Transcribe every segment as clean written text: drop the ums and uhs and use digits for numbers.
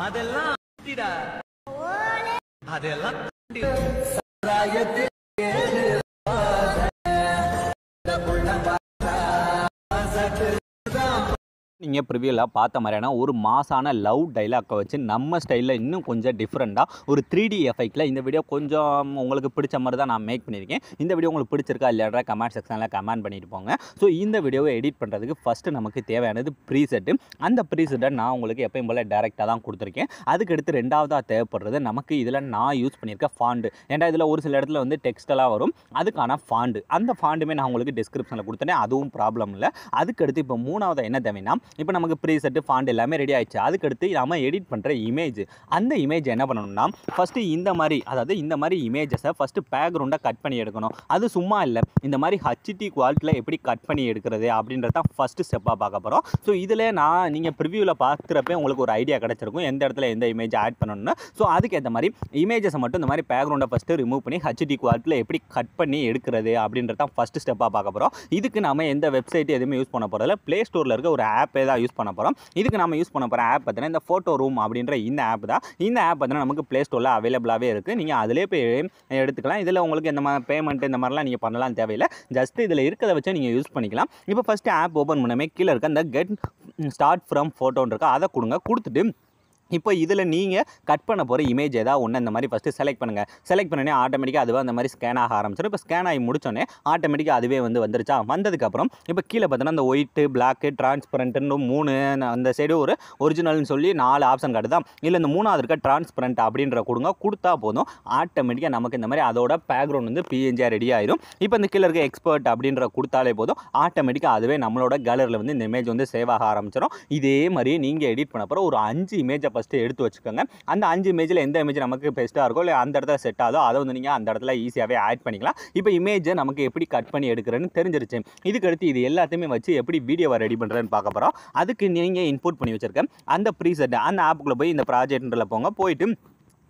அதெல்லாம் அதெல்லாம் நீங்கள் ப்ரிவியூவில் பார்த்த மாதிரியான ஒரு மாசான லவ் டைலாக்கை வச்சு நம்ம ஸ்டைலில் இன்னும் கொஞ்சம் டிஃப்ரெண்ட்டாக ஒரு 3D எஃபெக்டில் இந்த வீடியோ கொஞ்சம் உங்களுக்கு பிடிச்ச மாதிரி தான் நான் மேக் பண்ணியிருக்கேன். இந்த வீடியோ உங்களுக்கு பிடிச்சிருக்கா இல்லையா கமெண்ட் செக்ஷனில் கமெண்ட் பண்ணிட்டு போங்க. ஸோ இந்த வீடியோவை எடிட் பண்ணுறதுக்கு ஃபஸ்ட்டு நமக்கு தேவையானது ப்ரீசெட்டு. அந்த ப்ரீசெட்டை நான் உங்களுக்கு எப்பயும் போல் டேரெக்டாக தான் கொடுத்துருக்கேன். அதுக்கடுத்து ரெண்டாவதாக தேவைப்படுறது நமக்கு இதில் நான் யூஸ் பண்ணியிருக்க ஃபாண்டு. ஏன்டா இதில் ஒரு சில இடத்துல வந்து டெக்ஸ்டெல்லாம் வரும், அதுக்கான ஃபாண்டு. அந்த ஃபாண்டுமே நான் உங்களுக்கு டிஸ்கிரிப்ஷனில் கொடுத்துட்டேன், அதுவும் ப்ராப்ளம் இல்லை. அதுக்கடுத்து இப்போ மூணாவது என்ன தேவைன்னா, இப்போ நமக்கு ப்ரீசெட்டு ஃபாண்ட் எல்லாமே ரெடி ஆயிடுச்சு. அதுக்கடுத்து நம்ம எடிட் பண்ணுற இமேஜ், அந்த இமேஜ் என்ன பண்ணணும்னா ஃபஸ்ட்டு இந்த மாதிரி இமேஜஸை ஃபஸ்ட்டு பேக்ரவுண்டாக கட் பண்ணி எடுக்கணும். அது சும்மா இல்லை, இந்த மாதிரி ஹச்டி குவாலிட்டியில் எப்படி கட் பண்ணி எடுக்கிறது அப்படின்றது தான் ஃபஸ்ட்டு ஸ்டெப்பாக பார்க்க போகிறோம். ஸோ இதில் நீங்கள் ப்ரிவியூவில் பார்க்குறப்ப உங்களுக்கு ஒரு ஐடியா கிடச்சிருக்கும் எந்த இடத்துல எந்த இமேஜ் ஆட் பண்ணணும்னு. ஸோ அதுக்கேற்ற மாதிரி இமேஜஸை மட்டும் இந்த மாதிரி பேக்ரவுண்டை ஃபஸ்ட்டு ரிமூவ் பண்ணி ஹச்டி குவாலிட்டியில் எப்படி கட் பண்ணி எடுக்கிறது அப்படின்றது தான் ஃபஸ்ட்டு ஸ்டெப்பாக பார்க்க போகிறோம். இதுக்கு நம்ம எந்த வெப்சைட் எதுவுமே யூஸ் பண்ண போகிறதில்ல, ப்ளே ஸ்டோரில் இருக்க ஒரு ஆப்பே தான் யூஸ் பண்ண போகிறோம். இதுக்கு நம்ம யூஸ் பண்ண போகிற ஆப் பார்த்தீங்கன்னா இந்த ஃபோட்டோ ரூம் அப்படின்ற இந்த ஆப் தான். இந்த ஆப் பார்த்தீங்கன்னா நமக்கு ப்ளே ஸ்டோரில் அவைலபிளாகவே இருக்குது. நீங்கள் அதிலே போய் எடுத்துக்கலாம். இதில் உங்களுக்கு இந்த மாதிரி பேமெண்ட் இந்த மாதிரிலாம் நீங்கள் பண்ணலாம் தேவையில்லை. ஜஸ்ட் இதில் இருக்கிறத வச்சு நீங்கள் யூஸ் பண்ணிக்கலாம். இப்போ ஃபஸ்ட்டு ஆப் ஓப்பன் பண்ணமே கீழே இருக்க அந்த கெட் ஸ்டார்ட் ஃப்ரம் ஃபோட்டோன்னு இருக்கா, அதை கொடுத்துட்டு இப்போ இதில் நீங்கள் கட் பண்ண போகிற இமேஜ் ஏதாவது ஒன்று இந்த மாதிரி ஃபஸ்ட்டு செலக்ட் பண்ணுங்கள். செலக்ட் பண்ணோன்னே ஆட்டோமேட்டிக்காக அதுவே அந்த மாதிரி ஸ்கேன் ஆக ஆரம்பிச்சிடும். இப்போ ஸ்கேன் ஆகி முடிச்சோன்னே ஆட்டோமேட்டிக்காக அதுவே வந்துருச்சா. வந்ததுக்கப்புறம் இப்போ கீழே பார்த்தோன்னா அந்த ஒயிட்டு, பிளாக்கு, டிரான்ஸ்பரண்ட்டுன்னு 3 அந்த சைடு ஒரு ஒரிஜினல்னு சொல்லி 4 ஆப்ஷன் காட்டுதான். இல்லை இந்த 3வது இருக்க டிரான்ஸ்பரண்ட் அப்படின்ற கொடுத்தா போதும், ஆட்டோமேட்டிக்காக நமக்கு இந்த மாதிரி அதோட பேக்ரவுண்ட் வந்து பிஎன்ஜியாக ரெடி ஆயிடும். இப்போ இந்த கீழே இருக்க எக்ஸ்பர்ட் அப்படின்ற கொடுத்தாலே போதும், ஆட்டோமேட்டிக்காக அதுவே நம்மளோட கேலரியில் வந்து இந்த இமேஜ் வந்து சேவ் ஆக ஆரம்பிச்சிடும். இதே மாதிரி நீங்கள் எடிட் பண்ண போகிற ஒரு 5 இமேஜை ஃபஸ்ட்டு எடுத்து வச்சுக்கோங்க. அந்த 5 இமேஜில் எந்த இமேஜ் நமக்கு பெஸ்ட்டாக இருக்கோ இல்லை அந்த இடத்துல செட் ஆகுதோ அதை வந்து நீங்கள் அந்த இடத்துல ஈஸியாகவே ஆட் பண்ணிக்கலாம். இப்போ இமேஜை நமக்கு எப்படி கட் பண்ணி எடுக்கிறேன்னு தெரிஞ்சிருச்சு. இதுக்கடுத்து இது எல்லாத்தையுமே வச்சு எப்படி வீடியோவை ரெடி பண்ணுறேன்னு பார்க்க போகிறோம். அதுக்கு நீங்கள் இன்புட் பண்ணி வச்சுருக்கேன் அந்த ப்ரீசெட், அந்த ஆப்புக்குள்ளே போய் இந்த ப்ராஜெக்ட்ல போயிட்டு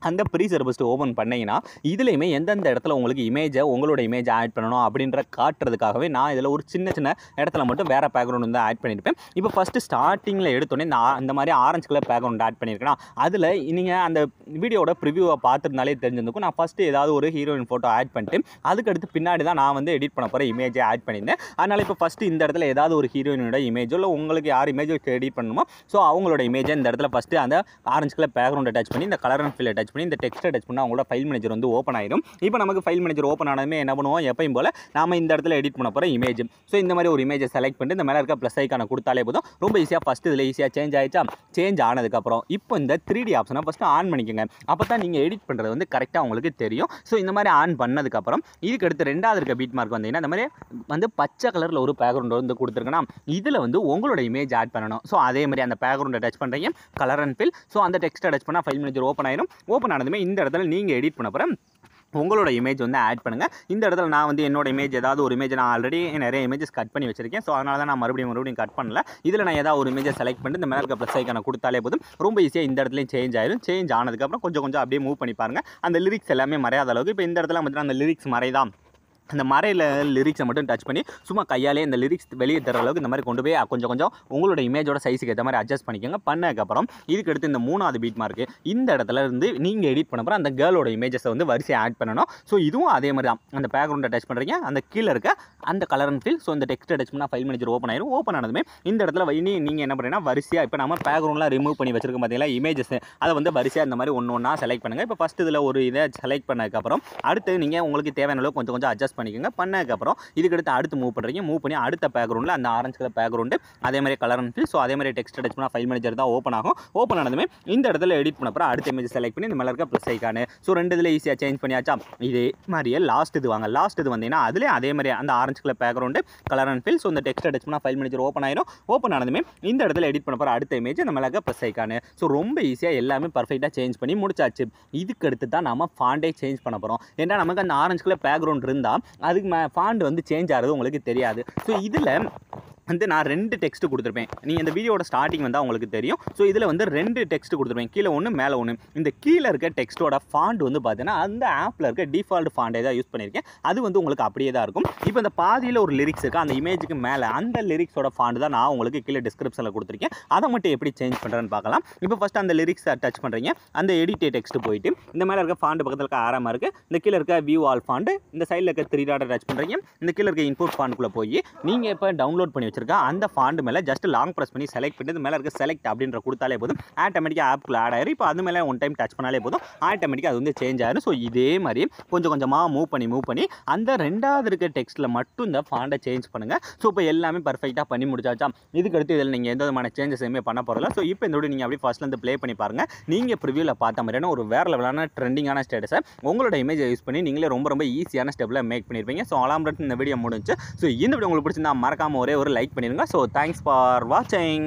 அந்த ப்ரீசெட் ஃபஸ்ட்டு ஓப்பன் பண்ணிங்கன்னா இதுலேயுமே எந்தெந்த இடத்துல உங்களுக்கு உங்களோட இமேஜ் ஆட் பண்ணணும் அப்படின்ற காட்டுறதுக்காகவே நான் இதில் ஒரு சின்ன இடத்துல மட்டும் வேறு பேக்ரவுண்ட் வந்து ஆட் பண்ணியிருப்பேன். இப்போ ஃபஸ்ட்டு ஸ்டார்டிங்கில் எடுத்தோடனே நான் இந்த மாதிரி ஆரஞ்சு கலர் பேக்ரவுண்ட் ஆட் பண்ணியிருக்கேன்னா அதில் நீங்கள் அந்த வீடியோட ப்ரிவியூவை பார்த்துருந்தாலே தெரிஞ்சிருக்கும். நான் ஃபஸ்ட்டு ஏதாவது ஒரு ஹீரோயின் ஃபோட்டோ ஆட் பண்ணிட்டு அதுக்கடுத்து பின்னாடி தான் நான் வந்து எடிட் பண்ண போகிற இமேஜை ஆட் பண்ணியிருந்தேன். அதனால் இப்போ ஃபஸ்ட்டு இந்த இடத்துல ஏதாவது ஒரு ஹீரோயினோட இமேஜோ இல்லை உங்களுக்கு யார் இமேஜ் எடிட் பண்ணணுமோ ஸோ அவங்களோட இமேஜை இந்த இடத்துல ஃபஸ்ட்டு அந்த ஆரஞ்சு கலர் பேக்ரவுண்ட் அட்டாச் பண்ணி இந்த கலர் அண்ட் ஃபில் அட்டாச் பண்ணி இந்த டெக்ஸ்ட் டச் பண்ணால் அவங்களோட ஃபைல் மேனேஜர் வந்து ஓப்பன் ஆயிடும். இப்போ நமக்கு ஃபைல் மேனேஜர் ஓப்பன் ஆனதுமே என்ன பண்ணுவோம், எப்பயும் போல் நாம இந்த இடத்துல எடிட் பண்ண போகிற இமேஜ். ஸோ இந்த மாதிரி ஒரு இமேஜை செலக்ட் பண்ணிட்டு இந்த மேலே இருக்க ப்ளஸ் ஐக்கான கொடுத்தாலே போதும், ரொம்ப ஈஸியாக ஃபஸ்ட்டு இதில் ஈஸியாக சேஞ்ச் ஆயிடுச்சா. சேஞ்ச் ஆனதுக்கப்புறம் இப்போ இந்த 3D ஆப்ஷனை ஃபஸ்ட்டு ஆன் பண்ணிக்கோங்க. அப்போ தான் நீங்கள் எடிட் பண்ணுறது வந்து கரெக்டாக உங்களுக்கு தெரியும். ஸோ இந்த மாதிரி ஆன் பண்ணதுக்கப்புறம் இதுக்கு அடுத்து ரெண்டாவது இருக்க பீட் மார்க் வந்தீங்கன்னா இந்த மாதிரி வந்து பச்சை கலரில் ஒரு பேக்ரவுண்ட் வந்து கொடுத்துருக்கேன்னா இதில் வந்து உங்களோட இமேஜ் ஆட் பண்ணணும். ஸோ அதே மாதிரி அந்த பேக்ரவுண்டை டச் பண்ணுறீங்க, கலர் அண்ட் ஃபில். ஸோ அந்த டெக்ஸ்ட்டை டச் பண்ணால் ஃபைல் மேனேஜர் ஓப்பன் ஆயிடும். ஓப்பன் ஆனதுமே இந்த இடத்துல நீங்கள் எடிட் பண்ண போகிறேன் உங்களோட இமேஜ் வந்து ஆட் பண்ணுங்கள். இந்த இடத்துல நான் வந்து என்னோட இமேஜ் ஏதாவது ஒரு இமேஜ் நான் ஆல்ரெடி நிறைய இமேஜஸ் கட் பண்ணி வச்சிருக்கேன். ஸோ அதனால தான் நான் மறுபடியும் கட் பண்ணல. இதில் நான் ஏதாவது ஒரு இமேஜை செலக்ட் பண்ணிட்டு இந்த மேலே இருக்க ப்ளஸ் ஐக்கான கொடுத்தாலே போதும், ரொம்ப ஈஸியாக இந்த இடத்துலையும் சேஞ்ச் ஆயிடும். சேஞ்ச் ஆனதுக்கப்புறம் கொஞ்சம் அப்படியே மூவ் பண்ணி பாருங்கள். அந்த லிரிக்ஸ் எல்லாமே மறையாத அளவுக்கு இப்போ இந்த இடத்துல பார்த்தீங்கன்னா அந்த லிரிக்ஸ் மறைதான். அந்த மறையில் லிரிக்ஸை மட்டும் டச் பண்ணி சும்மா கையாலே இந்த லிரிக்ஸ் வெளியே தர அளவுக்கு இந்த மாதிரி கொண்டு போய் கொஞ்சம் உங்களோட இமேஜோட சைஸுக்கு ஏற்ற மாதிரி அட்ஜஸ்ட் பண்ணிக்கோங்க. பண்ணதுக்கப்புறம் இதுக்கு அடுத்து இந்த 3வது பீட் மார்க்கு இந்த இடத்துல இருந்து நீங்கள் எடிட் பண்ண போகிற அந்த கேர்ளோட இமேஜஸை வந்து வரிசையை ஆட் பண்ணணும். ஸோ இதுவும் அதே மாதிரி தான். அந்த பேக்ரவுண்டை டச் பண்ணுறீங்க, அந்த கீழே இருக்க அந்த கலர் அண்ட் ஃபில். ஸோ இந்த டெக்ஸ்ட்டை டச் பண்ணால் ஃபைல் மேனேஜர் ஓப்பன் ஆயிடும். ஓப்பன் ஆனதுமே இந்த இடத்துல நீங்கள் என்ன பண்ணுறீங்கன்னா வரிசையாக இப்போ நம்ம பேக்ரவுண்ட்லாம் ரிமூவ் பண்ணி வச்சிருக்கோம் பார்த்தீங்களா இமேஜஸ், அதை வந்து வரிசையாக இந்த மாதிரி ஒன்றா செலக்ட் பண்ணுங்கள். இப்போ ஃபஸ்ட்டு இதில் ஒரு இதை செலக்ட் பண்ணதுக்கப்புறம் அடுத்து நீங்கள் உங்களுக்கு தேவையான அளவு கொஞ்சம் அட்ஜஸ்ட் பண்ணிக்கோங்க. பண்ணதுக்கப்புறம் இதுக்கடுத்து மூவ் பண்ணுறீங்க. மூவ் பண்ணி அடுத்த பேக்ரவுண்டில் அந்த ஆரஞ்சு கலர் பேக்ரவுண்டு அதே மாதிரி கலர் அண்ட் ஃபில். ஸோ அதே மாதிரி டெக்ஸ்ட் டச் பண்ணால் ஃபைல் மேனேஜர் தான் ஓப்பன் ஆகும். ஓப்பன் ஆனதுமே இந்த இடத்துல எடிட் பண்ண அப்புறம் அடுத்த இமேஜ் செலக்ட் பண்ணி இந்த மேலே இருக்க ப்ளஸ் ஐக்கானு. ஸோ 2 இதில் ஈஸியாக சேஞ்ச் பண்ணியாச்சா. இதே மாதிரியே லாஸ்ட் இது வாங்க. லாஸ்ட் இது வந்தீங்கன்னா அதிலே அதே மாதிரி அந்த orange colour background colour and fill. So இந்த டெக்ஸ்ட் டச் பண்ணால் ஃபைல் மேனேஜர் ஓப்பன் ஆயிடும். ஓப்பன் ஆனதுமே இந்த இடத்துல எடிட் பண்ண போகிற அடுத்த இமேஜ் இந்த மேலே இருக்க ப்ளஸ் ஐக்கானு. ஸோ ரொம்ப ஈஸியாக எல்லாமே பர்ஃபெக்டாக சேஞ்ச் பண்ணி முடிச்சாச்சு. இதுக்கு அடுத்து தான் நம்ம ஃபாண்டே சேஞ்ச் பண்ண போகிறோம். ஏன்னா நமக்கு அந்த ஆரஞ்சு கலர் பேக்ரவுண்ட் இருந்தால் அதுக்கு ஃபாண்ட் வந்து சேஞ்ச் ஆகிறது உங்களுக்கு தெரியாது. ஸோ இதில் வந்து நான் 2 டெக்ஸ்ட் கொடுத்துருப்பேன். நீங்கள் இந்த வீடியோட ஸ்டார்டிங் வந்தால் உங்களுக்கு தெரியும். ஸோ இதில் வந்து 2 டெக்ஸ்ட் கொடுத்துருப்பேன். கீழே ஒன்று மேலே ஒன்று. இந்த கீழே இருக்க டெக்ஸ்ட்டோட ஃபாண்ட் வந்து பார்த்தீங்கன்னா அந்த ஆப்பில் இருக்க டிஃபால்ட் ஃபாண்டே தான் யூஸ் பண்ணியிருக்கேன். அது வந்து உங்களுக்கு அப்படியே தான் இருக்கும். இப்போ இந்த பாதியில் ஒரு லிரிக்ஸ் இருக்குது, அந்த இமேஜுக்கு மேலே அந்த லிரிக்ஸோட ஃபாண்ட் தான் நான் உங்களுக்கு கீழே டிஸ்கிரிப்ஷனில் கொடுத்துருக்கேன். அதை மட்டும் எப்படி சேஞ்ச் பண்ணுறேன்னு பார்க்கலாம். இப்போ ஃபஸ்ட் அந்த லிரிக்ஸை டச் பண்ணுறீங்க. அந்த எடிட் டெக்ஸ்ட் போயிட்டு இந்த மேலே இருக்க ஃபாண்ட் பக்கத்தில் இருக்க ஆரமாக இருக்குது, இந்த கீழே இருக்க வியூ ஆல் ஃபாண்ட், இந்த சைடில் இருக்க 3 டாட்டை டச் பண்ணுறீங்க. இந்த கீழே இருக்க இன்புட் ஃபாண்ட்குள்ளே போய் நீங்கள் இப்போ டவுன்லோட் பண்ணி அந்த ஃபாண்ட் மேலே ஜஸ்ட் லாங் ப்ரெஸ் பண்ணி செலக்ட் பண்ணிட்டு மேலே இருக்க செலக்ட் அப்படின்ற கொடுத்தாலே போதும், ஆட்டோமேட்டிக்காக ஆப்குள்ள ஆட் ஆயிரும். இப்போ அது மேலே ஒன் டைம் டச் பண்ணாலே போதும், ஆட்டோமேட்டிக்காக அது வந்து சேஞ்ச் ஆயிரும். ஸோ இதே மாதிரி கொஞ்சம் கொஞ்சமாக மூவ் பண்ணி அந்த 2வது இருக்க டெக்ஸ்ட்டில் மட்டும் இந்த ஃபாண்டை சேஞ்ச் பண்ணுங்கள். ஸோ இப்போ எல்லாமே பர்ஃபெக்டாக பண்ணி முடிச்சாச்சா? இதுக்கடுத்து இதில் நீங்கள் எந்த விதமான சேஞ்சஸ் எதுவுமே பண்ண போகிறதில்ல. ஸோ இப்போ இந்த வீடியோ நீங்கள் அப்படியே ஃபஸ்ட்லேருந்து ப்ளே பண்ணி பாருங்கள். நீங்கள் ப்ரிவியூவில் பார்த்த மாதிரியான ஒரு வேறு லெவலான ட்ரெண்டிங்கான ஸ்டேட்டஸை உங்களோட இமேஜை யூஸ் பண்ணி நீங்களே ரொம்ப ஈஸியான ஸ்டெப்பில் மேக் பண்ணியிருப்பீங்க. ஸோ அலாம்ரட் இந்த வீடியோ முடிஞ்சு. ஸோ இந்த வீடியோ உங்களுக்கு பிடிச்சிருந்தா மறக்காமல் ஒரே ஒரு லைக் பண்ணிடுங்க. ஸோ தேங்க்ஸ் ஃபார் வாட்சிங்.